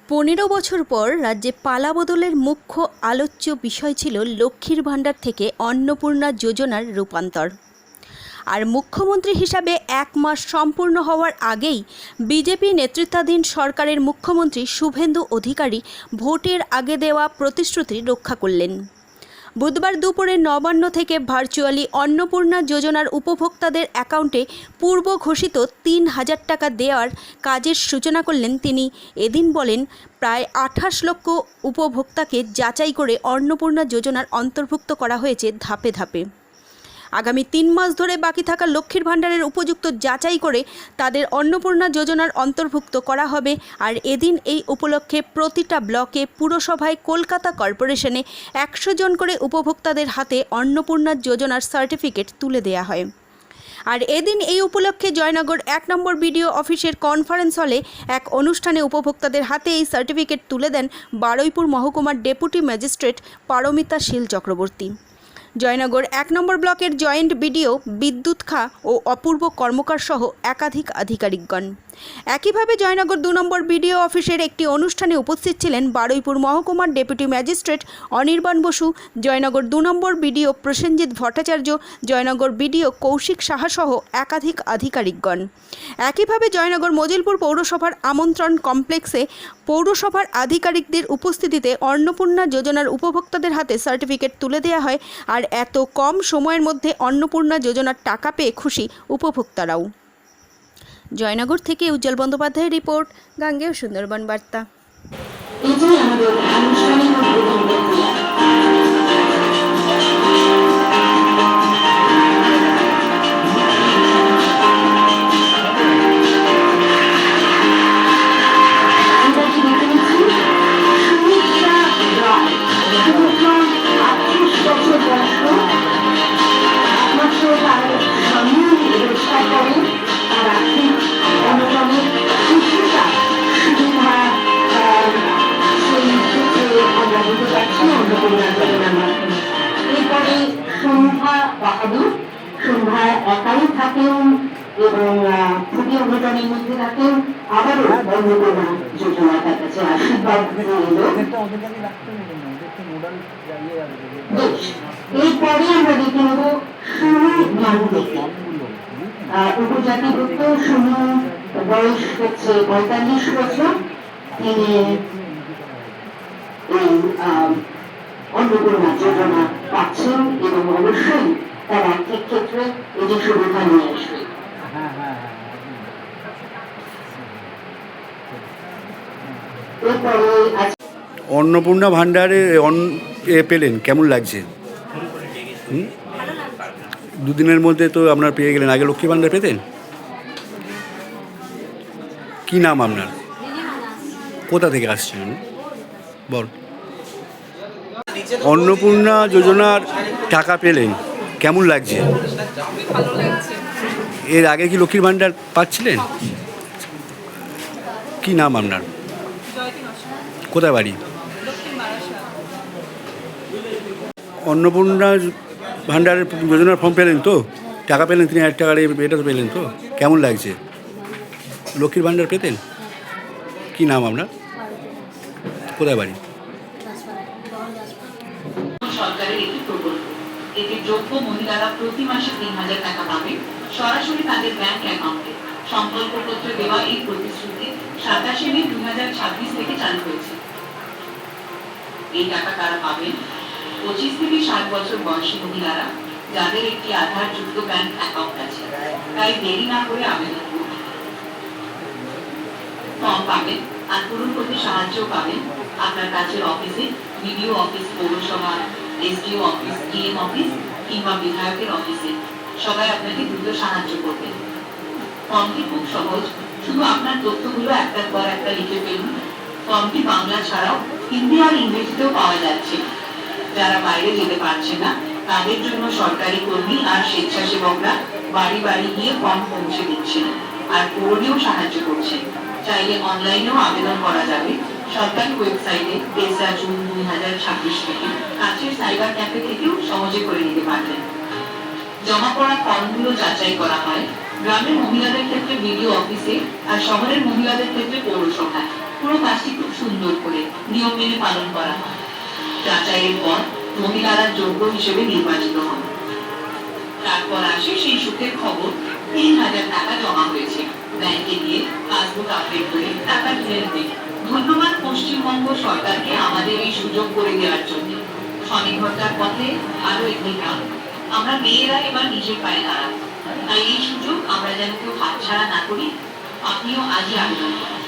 15 বছর পর রাজ্যে পালাবদলের মুখ্য আলোচ্য বিষয় ছিল লক্ষ্মীর ভাণ্ডার থেকে অন্নপূর্ণা যোজনার রূপান্তর। আর মুখ্যমন্ত্রী হিসাবে 1 মাস সম্পূর্ণ হওয়ার আগেই বিজেপি নেতৃত্বাধীন সরকারের মুখ্যমন্ত্রী শুভেন্দু অধিকারী ভোটের আগে দেওয়া প্রতিশ্রুতি রক্ষা করলেন। বুধবার দুপুরে নবান্ন থেকে ভার্চুয়ালি অন্নপূর্ণা যোজনার উপভোক্তাদের অ্যাকাউন্টে পূর্ব ঘোষিত 3,000 টাকা দেওয়ার কাজের সূচনা করলেন তিনি। এদিন বলেন, প্রায় 28 লক্ষ উপভোক্তাকে যাচাই করে অন্নপূর্ণা যোজনার অন্তর্ভুক্ত করা হয়েছে ধাপে ধাপে। আগামী 3 মাস ধরে বাকি থাকা লক্ষ্মীর ভাণ্ডারের উপযুক্ত যাচাই করে তাদের অন্নপূর্ণা যোজনার অন্তর্ভুক্ত করা হবে। আর এদিন এই উপলক্ষে প্রতিটা ব্লকে, পুরসভায়, কলকাতা কর্পোরেশনে 100 জন করে উপভোক্তাদের হাতে অন্নপূর্ণা যোজনার সার্টিফিকেট তুলে দেওয়া হয়। আর এদিন এই উপলক্ষে জয়নগর 1 নম্বর বিডিও অফিসের কনফারেন্স হলে এক অনুষ্ঠানে উপভোক্তাদের হাতে এই সার্টিফিকেট তুলে দেন বারুইপুর মহকুমার ডেপুটি ম্যাজিস্ট্রেট পারমিতা শীল চক্রবর্তী। জয়নগর 1 নম্বর ব্লকের জয়েন্ট বিডিও বিদ্যুৎ খা ও অপূর্ব কর্মকার সহ একাধিক আধিকারিকগণ। একইভাবে জয়নগর 2 নম্বর বিডিও অফিসের একটি অনুষ্ঠানে উপস্থিত ছিলেন বারুইপুর মহকুমার ডেপুটি ম্যাজিস্ট্রেট অনির্বাণ বসু, জয়নগর 2 নম্বর বিডিও প্রসেনজিৎ ভট্টাচার্য, জয়নগর বিডিও কৌশিক সাহা সহ একাধিক আধিকারিকগণ। একইভাবে জয়নগর মজিলপুর পৌরসভার আমন্ত্রণ কমপ্লেক্সে পৌরসভার আধিকারিকদের উপস্থিতিতে অন্নপূর্ণা যোজনার উপভোক্তাদের হাতে সার্টিফিকেট তুলে দেওয়া হয়। আর এত কম সময়ের মধ্যে অন্নপূর্ণা যোজনার টাকা পেয়ে খুশি উপভোক্তারাও। জয়নগর থেকে উজ্জ্বল বন্দ্যোপাধ্যায়ের রিপোর্ট, গাঙ্গেয় সুন্দরবন বার্তা। এরপরে সন্ধ্যা বাহাদুর, সন্ধ্যা একাই থাকেন এবং খুবই অঘটনের মধ্যে থাকেন। আবারও অন্নপূর্ণা যোজনা তার কাছে আশীর্বাদ এলো। এরপরে আমরা দেখে নেব সুনু গাঙ্গুলিকে। উপজাতিভুক্ত সুনু, বয়স হচ্ছে 45 বছর। তিনি এই অন্নপূর্ণা যোজনা পাচ্ছেন এবং অবশ্যই তার আর্থিক ক্ষেত্রে এই যে সুবিধা নিয়ে আসবে। অন্নপূর্ণা ভাণ্ডারে পেলেন, কেমন লাগছে? দুদিনের মধ্যে তো আপনার পেয়ে গেলেন। আগে লক্ষ্মী ভাণ্ডার পেতেন? কি নাম আপনার? কোথা থেকে আসছেন? বল। অন্নপূর্ণা যোজনার টাকা পেলেন, কেমন লাগছে? এর আগে কি লক্ষ্মীর ভাণ্ডার পাচ্ছিলেন? কি নাম আপনার? কোথায় বাড়ি? অন্নপূর্ণা ভাণ্ডারের যোজনার ফর্ম পেলেন তো? টাকা পেলেন 3,000 টাকার, এটা তো পেলেন তো? কেমন লাগছে? লক্ষ্মীর ভাণ্ডার পেতেন? কি নাম আপনার? কোথায় বাড়ি? সরকারের একটি প্রকল্প। এতে যোগ্য মহিলারা প্রতি মাসে 3,000 টাকা পাবেন সরাসরি তাদের ব্যাংক অ্যাকাউন্টে। সংকল্পপত্র দেওয়া এই প্রতিশ্রুতি 27 মে 2026 থেকে চালু হয়েছে। এই টাকা তারা পাবেন 25 থেকে 60 বছর বয়সী মহিলারা যাদের একটি আধার যুক্ত ব্যাংক অ্যাকাউন্ট আছে। তাই দেরি না করে আবেদন করুন। ফর্ম পাবেন আর পূরণ করতে সাহায্য পাবেন আপনার কাছের অফিসে, বিডিও অফিস, পৌরসভা, এসডিও অফিস, ডিএম অফিস কিংবা বিধায়কের অফিসে। সবাই আপনাকে দ্রুত সাহায্য করবেন। ফর্মটি খুব সহজ, শুধু আপনার তথ্যগুলো একটার পর একটা লিখে ফেলুন। ফর্মটি বাংলা ছাড়াও হিন্দি আর ইংরেজিতেও পাওয়া যাচ্ছে। যারা বাইরে যেতে পারছে না তাদের জন্য সরকারি কর্মী আর স্বেচ্ছাসেবকরা বাড়ি বাড়ি গিয়ে ফর্ম পৌঁছে দিচ্ছেন আর পৌরনীয় সাহায্য করছেন। চাইলে অনলাইনেও আবেদন করা যাবে। সরকারি ওয়েবসাইটে 23 জুন 2026 থেকে কাছের সাইবার ক্যাফে থেকেও সহজে করে নিতে পারবেন। জমা পড়া ফর্মগুলো যাচাই করা হয় গ্রামের মহিলাদের ক্ষেত্রে বিডিও অফিসে আর শহরের মহিলাদের ক্ষেত্রে পৌরসভায়। পুরো কাজটি খুব সুন্দর। সুন্দর করে নিয়ম মেনে পালন করা হয়। যাচাইয়ের পর মহিলারা যোগ্য হিসেবে নির্বাচিত হন। তারপর আসে সেই সুখের খবর, ৩,০০০ টাকা জমা হয়েছে। ব্যাংকে গিয়ে পাসবুক আপডেট করে টাকা তুলে নেবে। ধন্যবাদ পশ্চিমবঙ্গ সরকারকে আমাদের এই সুযোগ করে দেওয়ার জন্য। স্বনির্ভরতার পথে আরো একটি ধাপ। আমরা মেয়েরা এবার নিজের পায়ে দাঁড়াবো। তাই এই সুযোগ আমরা যেন কেউ হাতছাড়া না করি। আপনিও আজই আবেদন করুন।